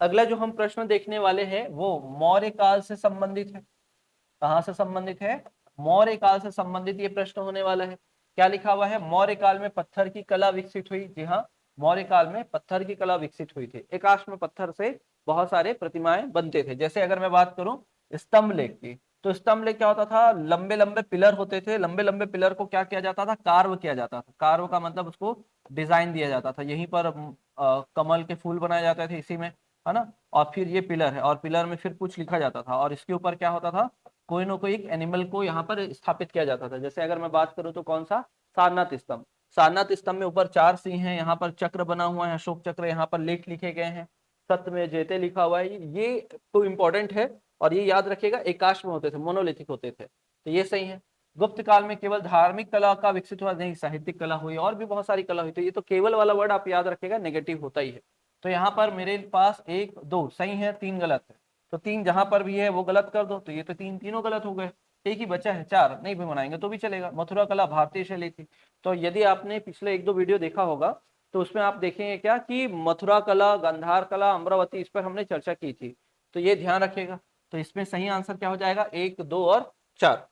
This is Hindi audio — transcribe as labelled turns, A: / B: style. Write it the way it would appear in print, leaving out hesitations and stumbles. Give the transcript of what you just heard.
A: अगला जो हम प्रश्न देखने वाले हैं वो मौर्य काल से संबंधित है। कहाँ से संबंधित है? मौर्य काल से संबंधित ये प्रश्न होने वाला है। क्या लिखा हुआ है? मौर्य काल में पत्थर की कला विकसित हुई। जी हाँ, मौर्य काल में पत्थर की कला विकसित हुई थी। एकाश्म पत्थर से बहुत सारे प्रतिमाएं बनते थे। जैसे अगर मैं बात करूं स्तंभ लेख की, तो स्तंभ लेख क्या होता था? लंबे लंबे पिलर होते थे। लंबे लंबे पिलर को क्या किया जाता था? कार्व किया जाता था। कार्व का मतलब उसको डिजाइन दिया जाता था। यहीं पर कमल के फूल बनाए जाते थे इसी में, है ना। और फिर ये पिलर है, और पिलर में फिर कुछ लिखा जाता था, और इसके ऊपर क्या होता था? कोई ना कोई एक एनिमल को यहाँ पर स्थापित किया जाता था। जैसे अगर मैं बात करूं तो कौन सा? सारनाथ स्तंभ। सारनाथ स्तंभ में ऊपर 4 सिंह हैं, यहाँ पर चक्र बना हुआ है, अशोक चक्र, यहाँ पर लेख लिखे गए हैं, सत्य में जयते लिखा हुआ है। ये तो इंपॉर्टेंट है, और ये याद रखिएगा एकाश्म होते थे, मोनोलिथिक होते थे, तो ये सही है। गुप्त काल में केवल धार्मिक कला का विकसित हुआ नहीं, साहित्यिक कला हुई, और भी बहुत सारी कला हुई। तो ये तो केवल वाला वर्ड आप याद रखिएगा, नेगेटिव होता ही है। तो यहाँ पर मेरे पास 1 2 सही है, 3 गलत है। तो 3 जहां पर भी है वो गलत कर दो, तो ये तो तीनों गलत हो गए। एक ही बचा है, 4 नहीं भी बनाएंगे तो भी चलेगा। मथुरा कला भारतीय शैली थी। तो यदि आपने पिछले 1 2 वीडियो देखा होगा तो उसमें आप देखेंगे क्या कि मथुरा कला, गांधार कला, अमरावती, इस पर हमने चर्चा की थी। तो ये ध्यान रखिएगा। तो इसमें सही आंसर क्या हो जाएगा? 1 2 और 4।